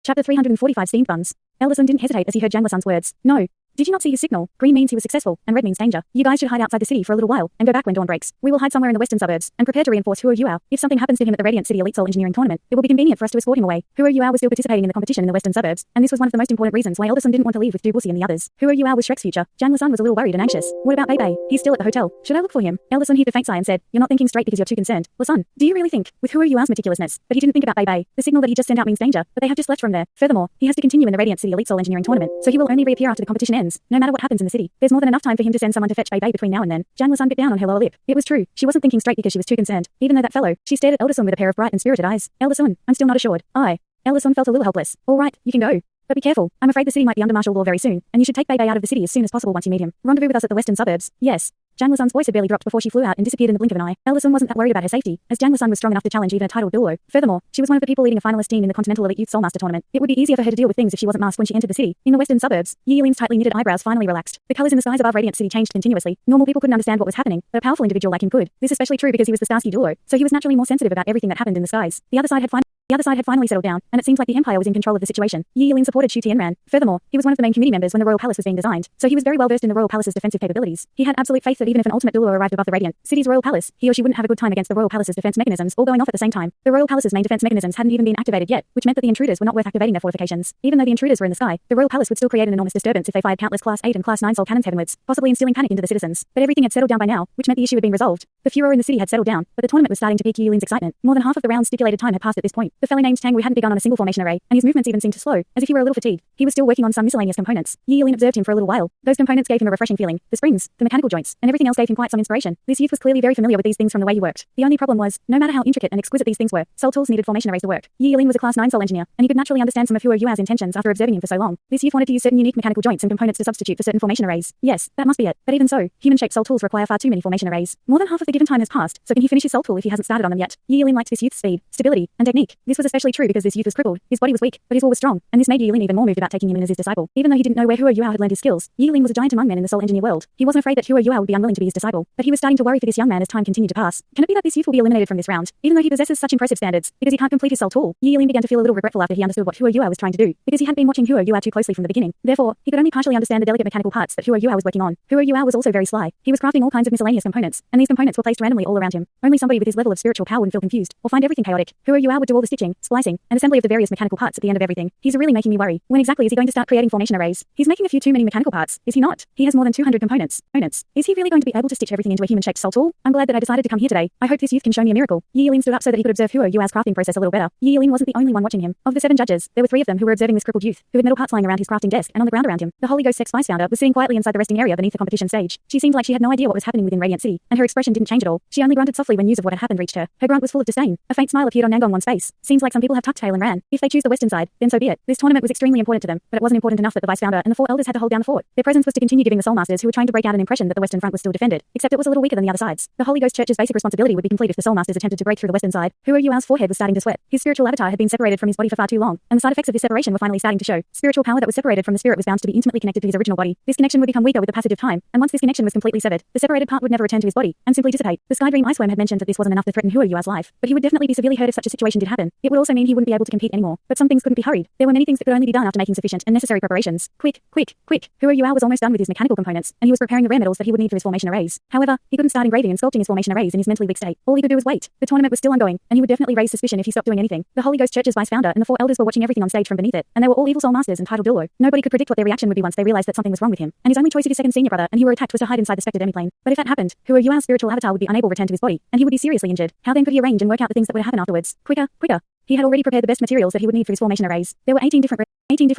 Chapter 345 Steamed Buns. Elder Sun didn't hesitate as he heard Jangla Sun's words. No. Did you not see his signal? Green means he was successful, and red means danger. You guys should hide outside the city for a little while, and go back when dawn breaks. We will hide somewhere in the western suburbs, and prepare to reinforce Huo Yuao. If something happens to him at the Radiant City Elite Soul Engineering Tournament, it will be convenient for us to escort him away. Huo Yuao was still participating in the competition in the western suburbs, and this was one of the most important reasons why Elder Sun didn't want to leave with Dubusi and the others. Huo Yuao was Shrek's future. Jangla Sun was a little worried and anxious. What about Bei? He's still at the hotel. Should I look for him? Elder Sun heaved a faint sigh and said, You're not thinking straight because you're too concerned. Sun, do you really think, with Huo Yuao's meticulousness, but he didn't think about Bei? The signal that he just sent out means danger, but they have just left from there. Furthermore, he has to continue in the Radiant City Elite Soul Engineering Tournament, so he will only reappear after the competition ends, no matter what happens in the city. There's more than enough time for him to send someone to fetch Bei between now and then. Jangla Sun bit down on her lower lip. It was true. She wasn't thinking straight because she was too concerned. Even though that fellow, she stared at Elder Sun with a pair of bright and spirited eyes. Elder Sun, I'm still not assured. Elder Sun felt a little helpless. All right, you can go. But be careful. I'm afraid the city might be under martial law very soon, and you should take Bei out of the city as soon as possible once you meet him. Rendezvous with us at the western suburbs. Yes. Jangla Sun's voice had barely dropped before she flew out and disappeared in the blink of an eye. Elder Sun wasn't that worried about her safety, as Jangla Sun was strong enough to challenge even a titled Douluo. Furthermore, she was one of the people leading a finalist team in the Continental Elite Youth Soulmaster Tournament. It would be easier for her to deal with things if she wasn't masked when she entered the city. In the western suburbs, Yi Yilin's tightly knitted eyebrows finally relaxed. The colors in the skies above Radiant City changed continuously. Normal people couldn't understand what was happening, but a powerful individual like him could. This is especially true because he was the Starsky Douluo, so he was naturally more sensitive about everything that happened in the skies. The other side had finally settled down, and it seemed like the Empire was in control of the situation. Yi Yilin supported Shu Tianran. Furthermore, he was one of the main committee members when the Royal Palace was being designed, so he was very well versed in the Royal Palace's defensive capabilities. He had absolute faith that even if an ultimate Douluo arrived above the Radiant City's Royal Palace, he or she wouldn't have a good time against the Royal Palace's defense mechanisms all going off at the same time. The Royal Palace's main defense mechanisms hadn't even been activated yet, which meant that the intruders were not worth activating their fortifications. Even though the intruders were in the sky, the Royal Palace would still create an enormous disturbance if they fired countless Class 8 and Class 9 soul cannons heavenwards, possibly instilling panic into the citizens. But everything had settled down by now, which meant the issue had been resolved. The furor in the city had settled down, but the tournament was starting to pique Yi Yilin's excitement. More than half of the round's stipulated time had passed at this point. The fellow named Tang hadn't begun on a single formation array, and his movements even seemed to slow, as if he were a little fatigued. He was still working on some miscellaneous components. Yi Yilin observed him for a little while. Those components gave him a refreshing feeling. The springs, the mechanical joints, and everything else gave him quite some inspiration. This youth was clearly very familiar with these things from the way he worked. The only problem was, no matter how intricate and exquisite these things were, soul tools needed formation arrays to work. Yi Yilin was a Class 9 soul engineer, and he could naturally understand some of Huo Yuao's intentions after observing him for so long. This youth wanted to use certain unique mechanical joints and components to substitute for certain formation arrays. Yes, that must be it. But even so, human-shaped soul tools require far too many formation arrays. More than half of the given time has passed, so can he finish his soul tool if he hasn't started on them yet? Yi Yilin liked this youth's speed, stability, and technique. This was especially true because this youth was crippled. His body was weak, but his will was strong, and this made Yi Yilin even more moved about taking him in as his disciple. Even though he didn't know where Huo Yuao had learned his skills, Yi Yilin was a giant among men in the soul engineer world. He wasn't afraid that Huo Yuao would be unwilling to be his disciple, but he was starting to worry for this young man as time continued to pass. Can it be that this youth will be eliminated from this round, even though he possesses such impressive standards, because he can't complete his soul tool? Yi Yilin began to feel a little regretful after he understood what Huo Yuao was trying to do, because he hadn't been watching Huo Yuao too closely from the beginning. Therefore, he could only partially understand the delicate mechanical parts that Huo Yuao was working on. Huo Yuao was also very sly. He was crafting all kinds of miscellaneous components, and these components were placed randomly all around him. Only somebody with his level of spiritual power wouldn't feel confused, or find everything chaotic. Huo Yuao would do all the stitching, splicing, and assembly of the various mechanical parts at the end of everything. He's really making me worry. When exactly is he going to start creating formation arrays? He's making a few too many mechanical parts, is he not? He has more than 200 components. Is he really going to be able to stitch everything into a human-shaped soul tool? I'm glad that I decided to come here today. I hope this youth can show me a miracle. Yi Yilin stood up so that he could observe Huo Yuao's crafting process a little better. Yi Yilin wasn't the only one watching him. Of the 7 judges, there were 3 of them who were observing this crippled youth, who had metal parts lying around his crafting desk and on the ground around him. The Holy Ghost Sect Spice founder was sitting quietly inside the resting area beneath the competition stage. She seemed like she had no idea what was happening within Radiant City, and her expression didn't change at all. She only grunted softly when news of what had happened reached her. Her grunt was full of disdain. A faint smile appeared on Nangongwan's face. Seems like some people have tucked tail and ran. If they choose the western side, then so be it. This tournament was extremely important to them, but it wasn't important enough that the vice founder and the 4 elders had to hold down the fort. Their presence was to continue giving the soul masters who were trying to break out an impression that the western front was still defended, except it was a little weaker than the other sides. The Holy Ghost Church's basic responsibility would be complete if the soul masters attempted to break through the western side. Huo Yuao's forehead was starting to sweat. His spiritual avatar had been separated from his body for far too long, and the side effects of this separation were finally starting to show. Spiritual power that was separated from the spirit was bound to be intimately connected to his original body. This connection would become weaker with the passage of time, and once this connection was completely severed, the separated part would never return to his body and simply dissipate. The Sky Dream Iceworm had mentioned that this wasn't enough to threaten Huo Yuao's life, but he would definitely be severely hurt if such a situation did happen. It would also mean he wouldn't be able to compete anymore. But some things couldn't be hurried. There were many things that could only be done after making sufficient and necessary preparations. Quick. Huo Yuao was almost done with his mechanical components, and he was preparing the rare metals that he would need for his formation arrays. However, he couldn't start engraving and sculpting his formation arrays in his mentally weak state. All he could do was wait. The tournament was still ongoing, and he would definitely raise suspicion if he stopped doing anything. The Holy Ghost Church's vice founder and the 4 elders were watching everything on stage from beneath it, and they were all evil soul masters and titled Douluo. Nobody could predict what their reaction would be once they realized that something was wrong with him, and his only choice if his second senior brother and he were attacked was to hide inside the Spectre demiplane. But if that happened, Huo Yuao's spiritual avatar would be unable to return to his body, and he would be seriously injured. How then could he arrange and work out the things that would happen afterwards? Quicker. He had already prepared the best materials that he would need for his formation arrays. There were 18 different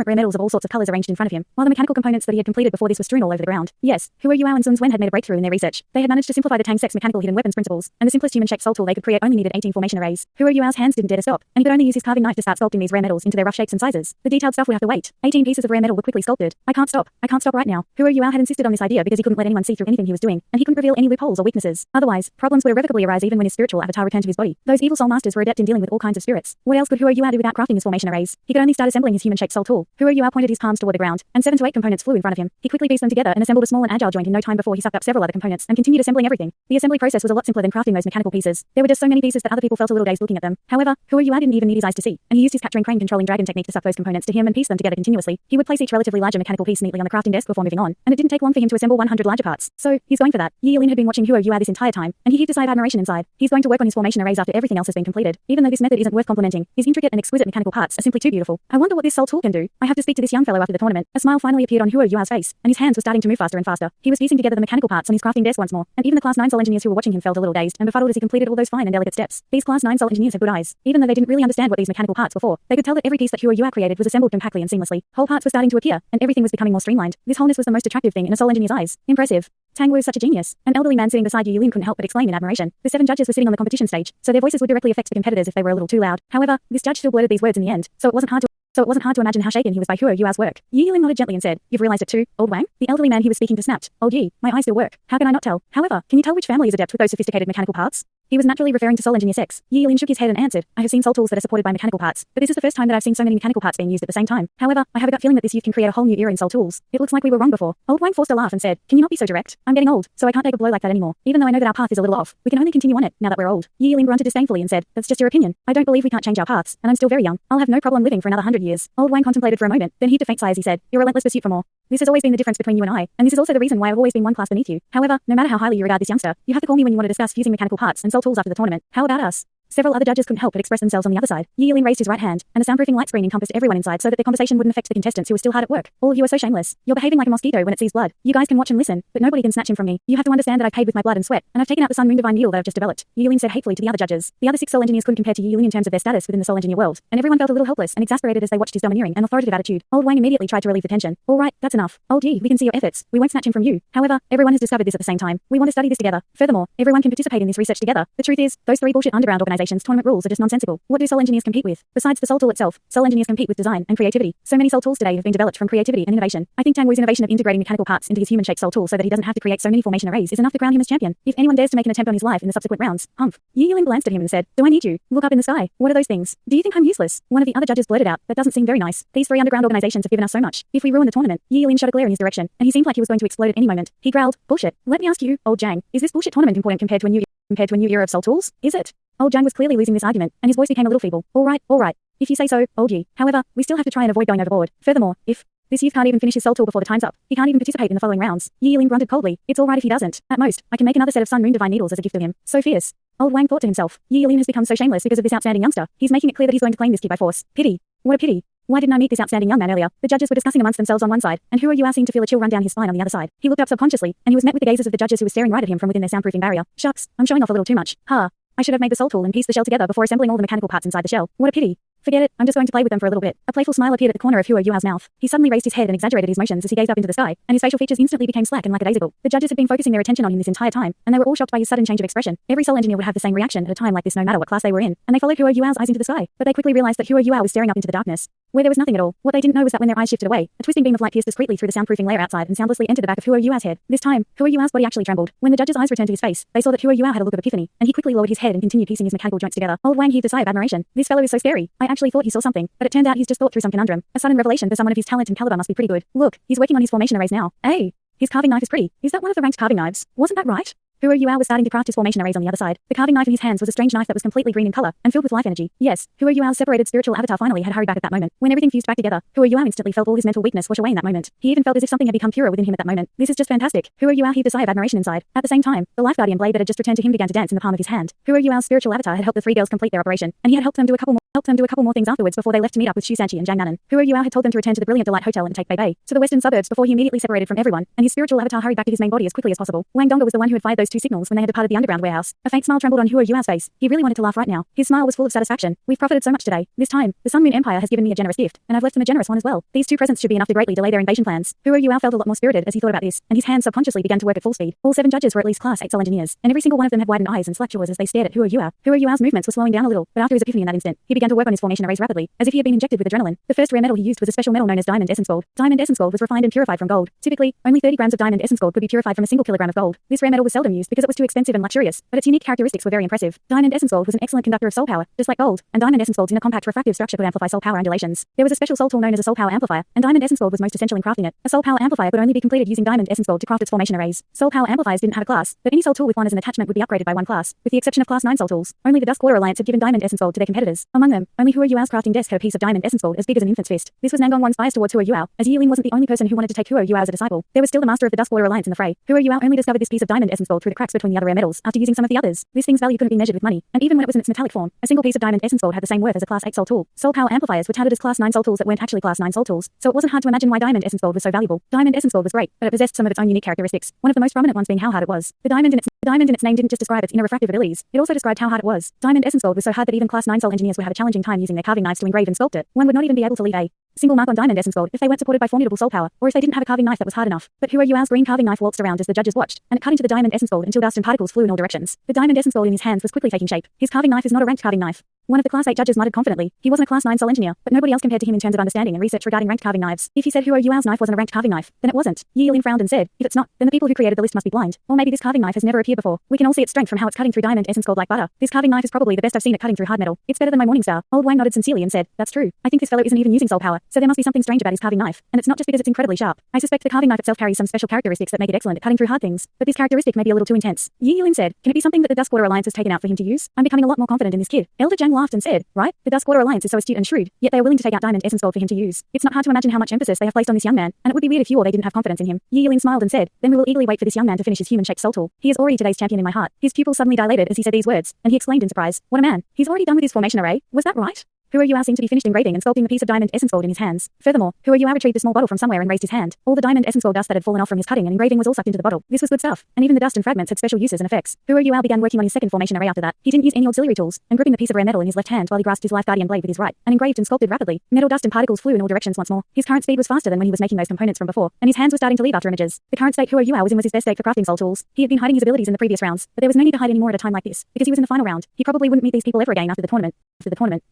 rare metals of all sorts of colors arranged in front of him, while the mechanical components that he had completed before this were strewn all over the ground. Yes, Huo Yuao and Sun Zwen had made a breakthrough in their research. They had managed to simplify the Tang Sect's mechanical hidden weapons principles, and the simplest human-shaped soul tool they could create only needed 18 formation arrays. Huo Yuao's hands didn't dare to stop, and he could only use his carving knife to start sculpting these rare metals into their rough shapes and sizes. The detailed stuff would have to wait. 18 pieces of rare metal were quickly sculpted. I can't stop right now. Huo Yuao had insisted on this idea because he couldn't let anyone see through anything he was doing, and he couldn't reveal any loopholes or weaknesses. Otherwise, problems would irrevocably arise even when his spiritual avatar returned to his body. Those evil soul masters were adept in dealing with all kinds of spirits. else? What else could Huo Yua do without crafting his formation arrays? He could only start assembling his human-shaped soul tool. Huo Yua pointed his palms toward the ground, and 7 to 8 components flew in front of him. He quickly pieced them together and assembled a small and agile joint in no time before he sucked up several other components and continued assembling everything. The assembly process was a lot simpler than crafting those mechanical pieces. There were just so many pieces that other people felt a little dazed looking at them. However, Huo Yua didn't even need his eyes to see, and he used his capturing crane controlling dragon technique to suck those components to him and piece them together continuously. He would place each relatively larger mechanical piece neatly on the crafting desk before moving on, and it didn't take long for him to assemble 100 larger parts. So, he's going for that. Yi Lin had been watching Huo Yua this entire time, and he heaved a sigh of admiration inside. He's going to work on his formation arrays after everything else has been completed. Even though this method isn't worth complimenting, his intricate and exquisite mechanical parts are simply too beautiful. I wonder what this soul tool can do. I have to speak to this young fellow after the tournament. A smile finally appeared on Huo Yua's face, and his hands were starting to move faster and faster. He was piecing together the mechanical parts on his crafting desk once more, and even the Class 9 soul engineers who were watching him felt a little dazed and befuddled as he completed all those fine and delicate steps. These Class 9 soul engineers have good eyes. Even though they didn't really understand what these mechanical parts were for, they could tell that every piece that Huo Yua created was assembled compactly and seamlessly. Whole parts were starting to appear, and everything was becoming more streamlined. This wholeness was the most attractive thing in a soul engineer's eyes. Impressive. Tang was such a genius. An elderly man sitting beside Yi Lin couldn't help but exclaim in admiration. The 7 judges were sitting on the competition stage, so their voices would directly affect the competitors if they were a little too loud. However, this judge still blurted these words in the end, so it wasn't hard to imagine how shaken he was by Huo Yua's work. Yi Lin nodded gently and said, "You've realized it too, old Wang?" The elderly man he was speaking to snapped, "Old Yi, my eyes still work. How can I not tell? However, can you tell which family is adept with those sophisticated mechanical parts?" He was naturally referring to soul engineer Sects. Yi Lin shook his head and answered, "I have seen soul tools that are supported by mechanical parts, but this is the first time that I've seen so many mechanical parts being used at the same time. However, I have a gut feeling that this youth can create a whole new era in soul tools. It looks like we were wrong before." Old Wang forced a laugh and said, "Can you not be so direct? I'm getting old, so I can't take a blow like that anymore. Even though I know that our path is a little off, we can only continue on it now that we're old." Yi Lin grunted disdainfully and said, "That's just your opinion. I don't believe we can't change our paths, and I'm still very young. I'll have no problem living for another 100 years." Old Wang contemplated for a moment, then heaved a faint sigh as he said, "Your relentless pursuit for more. This has always been the difference between you and this is also the reason why I've always been one class beneath you. However, no matter how highly you regard this youngster, you have to call me when you want to discuss fusing mechanical parts and soul tools after the tournament. How about us?" Several other judges couldn't help but express themselves on the other side. Yi Lin raised his right hand, and a soundproofing light screen encompassed everyone inside so that their conversation wouldn't affect the contestants who were still hard at work. "All of you are so shameless. You're behaving like a mosquito when it sees blood. You guys can watch and listen, but nobody can snatch him from me. You have to understand that I paid with my blood and sweat, and I've taken out the Sun Moon Divine Needle that I've just developed." Yi Lin said hatefully to the other judges. The other 6 soul engineers couldn't compare to Yi Lin in terms of their status within the soul engineer world, and everyone felt a little helpless and exasperated as they watched his domineering and authoritative attitude. Old Wang immediately tried to relieve the tension. "All right, that's enough. Old Yi, we can see your efforts. We won't snatch him from you. However, everyone has discovered this at the same time. We want to study this together. Furthermore, everyone can participate in this research together. The truth is, those 3 bullshit underground organizations' tournament rules are just nonsensical. What do soul engineers compete with? Besides the soul tool itself, soul engineers compete with design and creativity. So many soul tools today have been developed from creativity and innovation. I think Tang Wu's innovation of integrating mechanical parts into his human-shaped soul tool so that he doesn't have to create so many formation arrays is enough to crown him as champion. If anyone dares to make an attempt on his life in the subsequent rounds, humph." Yi Lin glanced at him and said, "Do I need you? Look up in the sky. What are those things? Do you think I'm useless?" One of the other judges blurted out, "That doesn't seem very nice. These 3 underground organizations have given us so much. If we ruin the tournament." Yi Lin shot a glare in his direction, and he seemed like he was going to explode at any moment. He growled, "Bullshit. Let me ask you, old Jang, is this bullshit tournament important compared to a new era of soul tools? Is it?" Old Jang was clearly losing this argument, and his voice became a little feeble. All right. If you say so, old Yi. However, we still have to try and avoid going overboard. Furthermore, if this youth can't even finish his soul tool before the time's up, he can't even participate in the following rounds." Yi Lin grunted coldly. "It's all right if he doesn't. At most, I can make another set of Sun Moon Divine Needles as a gift to him." So fierce. Old Wang thought to himself, Yi Lin has become so shameless because of this outstanding youngster. He's making it clear that he's going to claim this kid by force. Pity. What a pity. Why didn't I meet this outstanding young man earlier? The judges were discussing amongst themselves on one side, and Huo Yua seemed to feel a chill run down his spine on the other side. He looked up subconsciously, and he was met with the gazes of the judges who were staring right at him from within their soundproofing barrier. Shucks, I'm showing off a little too much. I should have made the soul tool and pieced the shell together before assembling all the mechanical parts inside the shell. What a pity. Forget it, I'm just going to play with them for a little bit. A playful smile appeared at the corner of Huo Yua's mouth. He suddenly raised his head and exaggerated his motions as he gazed up into the sky, and his facial features instantly became slack and lackadaisical. The judges had been focusing their attention on him this entire time, and they were all shocked by his sudden change of expression. Every soul engineer would have the same reaction at a time like this no matter what class they were in, and they followed Huo Yua's eyes into the sky. But they quickly realized that Huo Yua was staring up into the darkness, where there was nothing at all. What they didn't know was that when their eyes shifted away, a twisting beam of light pierced discreetly through the soundproofing layer outside and soundlessly entered the back of Huo Yua's head. This time, Huo Yua's body actually trembled. When the judges' eyes returned to his face, they saw that Huo Yua had a look of epiphany, and he quickly lowered his head and continued piecing his mechanical joints together. Old Wang heaved a sigh of admiration. This fellow is so scary. I actually thought he saw something, but it turned out he's just thought through some conundrum. A sudden revelation for someone of his talent and caliber must be pretty good. Look, he's working on his formation arrays now. Hey, his carving knife is pretty. Is that one of the ranked carving knives? Wasn't that right? Huo Yua was starting to craft his formation arrays on the other side. The carving knife in his hands was a strange knife that was completely green in color and filled with life energy. Yes, Huo Yua's separated spiritual avatar finally had hurried back at that moment. When everything fused back together, Huo Yua instantly felt all his mental weakness wash away in that moment. He even felt as if something had become purer within him at that moment. This is just fantastic. Huo Yua heaved a sigh of admiration inside. At the same time, the life guardian blade that had just returned to him began to dance in the palm of his hand. Huo Yua's spiritual avatar had helped the 3 girls complete their operation, and he had helped them do a couple more things afterwards before they left to meet up with Shu Sanchi and Zhang Nanan. Huo Yua had told them to return to the Brilliant Delight Hotel and take Bei Bei to the western suburbs before he immediately separated from everyone, and his spiritual avatar hurried back to his main body as quickly as possible. Wang Donga was the one who had fired those 2 signals when they had departed the underground warehouse. A faint smile trembled on Huo Yua's face. He really wanted to laugh right now. His smile was full of satisfaction. We've profited so much today. This time, the Sun Moon Empire has given me a generous gift, and I've left them a generous one as well. These 2 presents should be enough to greatly delay their invasion plans. Huo Yua felt a lot more spirited as he thought about this, and his hands subconsciously began to work at full speed. All 7 judges were at least class 8 soul engineers, and every single one of them had widened eyes and slack jaws as they stared at Huo Yua. Huo Yua's movements were slowing down a little, but after his epiphany in that instant, he began began to work on his formation arrays rapidly, as if he had been injected with adrenaline. The first rare metal he used was a special metal known as diamond essence gold. Diamond essence gold was refined and purified from gold. Typically, only 30 grams of diamond essence gold could be purified from a single kilogram of gold. This rare metal was seldom used because it was too expensive and luxurious, but its unique characteristics were very impressive. Diamond essence gold was an excellent conductor of soul power, just like gold, and diamond essence gold's inner compact refractive structure could amplify soul power undulations. There was a special soul tool known as a soul power amplifier, and diamond essence gold was most essential in crafting it. A soul power amplifier could only be completed using diamond essence gold to craft its formation arrays. Soul power amplifiers didn't have a class, but any soul tool with one as an attachment would be upgraded by one class, with the exception of class 9 soul tools. Only the Duskwater Alliance had given diamond essence gold to their competitors. Among them, only Huo Yuao's crafting desk had a piece of diamond essence gold as big as an infant's fist. This was Nangong One's bias towards Huo Yuao, as Yilin wasn't the only person who wanted to take Huo Yuao as a disciple. There was still the master of the Duskwater Alliance in the fray. Huo Yuao only discovered this piece of diamond essence gold through the cracks between the other rare metals after using some of the others. This thing's value couldn't be measured with money, and even when it was in its metallic form, a single piece of diamond essence gold had the same worth as a class 8 soul tool. Soul power amplifiers were touted as class 9 soul tools that weren't actually class 9 soul tools, so it wasn't hard to imagine why diamond essence gold was so valuable. Diamond essence gold was great, but it possessed some of its own unique characteristics. One of the most prominent ones being how hard it was. The diamond in its name didn't just describe its inner refractive abilities, it also described how hard it was. Diamond essence gold was so hard that even class 9 soul engineers would have a challenging time using their carving knives to engrave and sculpt it. One would not even be able to leave a single mark on diamond essence gold if they weren't supported by formidable soul power, or if they didn't have a carving knife that was hard enough. But Huo Yuao's green carving knife waltzed around as the judges watched, and it cut into the diamond essence gold until dust and particles flew in all directions. The diamond essence gold in his hands was quickly taking shape. His carving knife is not a ranked carving knife. One of the class 8 judges muttered confidently. He wasn't a class 9 soul engineer, but nobody else compared to him in terms of understanding and research regarding ranked carving knives. If he said Huo Yuao's knife wasn't a ranked carving knife, then it wasn't. Yilin frowned and said, if it's not, then the people who created the list must be blind. Or maybe this carving knife has never appeared before. We can all see its strength from how it's cutting through diamond essence gold like butter. This carving knife is probably the best I've seen at cutting through hard metal. It's better than my morning star. Old Wang nodded sincerely and said, that's true. I think this fellow isn't even using soul power, so there must be something strange about his carving knife. And it's not just because it's incredibly sharp. I suspect the carving knife itself carries some special characteristics that make it excellent at cutting through hard things, but this characteristic may be a little too intense. Yilin said, can it be something that the Duskwater Alliance has taken out for him to use? I'm becoming a lot more confident in this kid. Elder Zhang laughed and said, right? The Duskwater Alliance is so astute and shrewd, yet they are willing to take out diamond essence gold for him to use. It's not hard to imagine how much emphasis they have placed on this young man, and it would be weird if you or they didn't have confidence in him. Yilin smiled and said, then we will eagerly wait for this young man to finish his human-shaped soul tool. He is already today's champion in my heart. His pupils suddenly dilated as he said these words, and he exclaimed in surprise, what a man. He's already done with his formation array. Was that right? Huo Yuao seemed to be finished engraving and sculpting the piece of diamond essence gold in his hands. Furthermore, Huo Yuao retrieved a small bottle from somewhere and raised his hand. All the diamond essence gold dust that had fallen off from his cutting and engraving was all sucked into the bottle. This was good stuff, and even the dust and fragments had special uses and effects. Huo Yuao began working on his second formation array after that. He didn't use any auxiliary tools, and gripping the piece of rare metal in his left hand while he grasped his life guardian blade with his right, and engraved and sculpted rapidly. Metal dust and particles flew in all directions once more. His current speed was faster than when he was making those components from before, and his hands were starting to leave after images. The current state Huo Yuao was in was his best state for crafting soul tools. He had been hiding his abilities in the previous rounds, but there was no need to hide any more at a time like this, because he was in the final round. He probably wouldn't meet these people ever again after the tournament,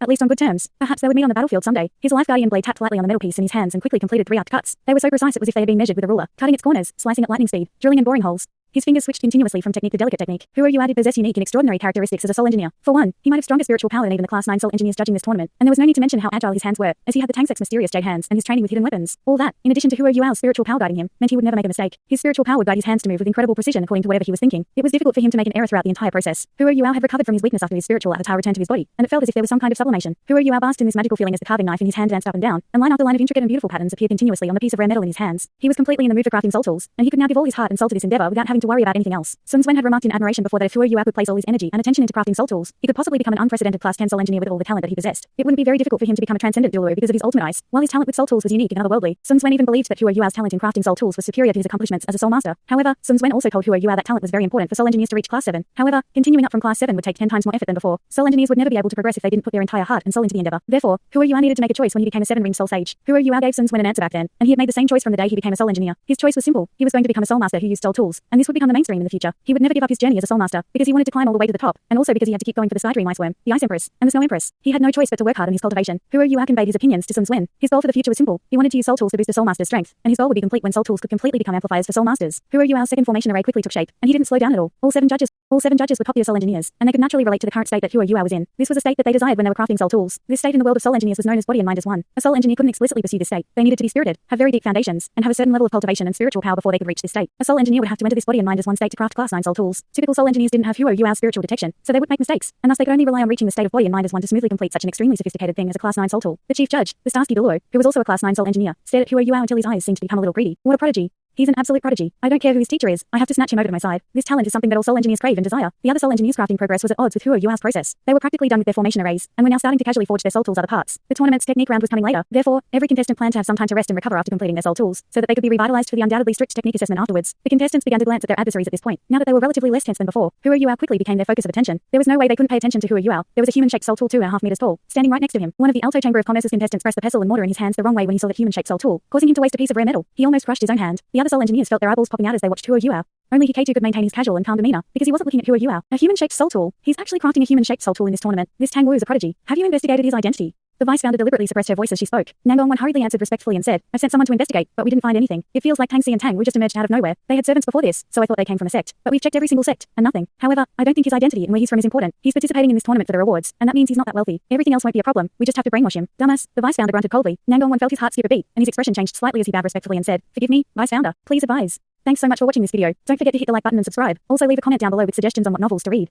at least on good terms. Perhaps they would meet on the battlefield someday. His life guardian blade tapped lightly on the metal piece in his hands and quickly completed 3 arced cuts. They were so precise it was as if they had been measured with a ruler, cutting its corners, slicing at lightning speed, drilling and boring holes. His fingers switched continuously from technique to delicate technique. Huo Yuao did possess unique and extraordinary characteristics as a soul engineer. For one, he might have stronger spiritual power than even the class 9 soul engineers judging this tournament, and there was no need to mention how agile his hands were, as he had the Tang Sect's mysterious jade hands and his training with hidden weapons. All that, in addition to Huo Yuao's spiritual power guiding him, meant he would never make a mistake. His spiritual power would guide his hands to move with incredible precision according to whatever he was thinking. It was difficult for him to make an error throughout the entire process. Huo Yuao had recovered from his weakness after his spiritual avatar returned to his body, and it felt as if there was some kind of sublimation. Huo Yuao basked in this magical feeling as the carving knife in his hand danced up and down, and line after line of intricate and beautiful patterns appeared continuously on the piece of rare metal in his hands. He was completely in the mood for crafting soul tools, and he could now give all his heart and soul to this endeavor without having to worry about anything else. Sun Swen had remarked in admiration before that if Huo Yuao could place all his energy and attention into crafting soul tools, he could possibly become an unprecedented class 10 soul engineer with all the talent that he possessed. It wouldn't be very difficult for him to become a transcendent Douluo because of his ultimate eyes. While his talent with soul tools was unique and otherworldly, Sun Swen even believed that Huo Yuao's talent in crafting soul tools was superior to his accomplishments as a soul master. However, Sun Swen also told Huo Yuao that talent was very important for soul engineers to reach class 7. However, continuing up from class 7 would take 10 times more effort than before. Soul engineers would never be able to progress if they didn't put their entire heart and soul into the endeavor. Therefore, Huo Yuao needed to make a choice when he became a 7-ring soul sage. Huo Yuao gave Sun Swen an answer back then, and he had made the same choice from the day he became a soul engineer. His choice was simple. He was going to become a soul master who used soul tools, and this would become the mainstream in the future. He would never give up his journey as a soul master because he wanted to climb all the way to the top, and also because he had to keep going for the Sky Dream Ice Worm, the Ice Empress, and the Snow Empress. He had no choice but to work hard on his cultivation. Huo Yuao conveyed his opinions to Sun Swen. His goal for the future was simple. He wanted to use soul tools to boost a soul master's strength, and his goal would be complete when soul tools could completely become amplifiers for soul masters. Huo Yuao's second formation array quickly took shape, and he didn't slow down at all. All seven judges were top-tier soul engineers, and they could naturally relate to the current state that Huo Yuao was in. This was a state that they desired when they were crafting soul tools. This state in the world of soul engineers was known as body and mind as one. A soul engineer couldn't explicitly pursue this state. They needed to be spirited, have very deep foundations, and have a certain level of cultivation and spiritual power before they could reach this state. A soul engineer would have to enter this body and mind as one state to craft class 9 soul tools. Typical soul engineers didn't have Huo Yuao's spiritual detection, so they would make mistakes, and thus they could only rely on reaching the state of body and mind as one to smoothly complete such an extremely sophisticated thing as a class 9 soul tool. The chief judge, the Starsky Douluo, who was also a class 9 soul engineer, stared at Huo Yuao until his eyes seemed to become a little greedy. What a prodigy. He's an absolute prodigy. I don't care who his teacher is. I have to snatch him over to my side. This talent is something that all soul engineers crave and desire. The other soul engineers' crafting progress was at odds with Huo Yuao's process. They were practically done with their formation arrays, and were now starting to casually forge their soul tools other parts. The tournament's technique round was coming later. Therefore, every contestant planned to have some time to rest and recover after completing their soul tools, so that they could be revitalized for the undoubtedly strict technique assessment afterwards. The contestants began to glance at their adversaries at this point. Now that they were relatively less tense than before, Huo Yuao quickly became their focus of attention. There was no way they couldn't pay attention to Huo Yuao. There was a human-shaped soul tool 2.5 meters tall, standing right next to him. One of the Alto Chamber of Commerce's contestants pressed the pestle and mortar in his hands the wrong way when he saw the human-shaped soul tool, causing him to waste a piece of rare metal. He almost crushed his own hand. The other soul engineers felt their eyeballs popping out as they watched Huo Yuao. Only Hikaiju could maintain his casual and calm demeanor, because he wasn't looking at who you are. A human-shaped soul tool. He's actually crafting a human-shaped soul tool in this tournament. This Tang Wu is a prodigy. Have you investigated his identity? The vice founder deliberately suppressed her voice as she spoke. Nangong hurriedly answered respectfully and said, I've sent someone to investigate, but we didn't find anything. It feels like Tang Si and Tang Wu just emerged out of nowhere. They had servants before this, so I thought they came from a sect. But we've checked every single sect, and nothing. However, I don't think his identity and where he's from is important. He's participating in this tournament for the rewards, and that means he's not that wealthy. Everything else won't be a problem. We just have to brainwash him. Dumbass. The vice founder grunted coldly. Nangong felt his heart skip a beat, and his expression changed slightly as he bowed respectfully and said, Forgive me, vice founder. Please advise. Thanks so much for watching this video. Don't forget to hit the like button and subscribe. Also leave a comment down below with suggestions on what novels to read.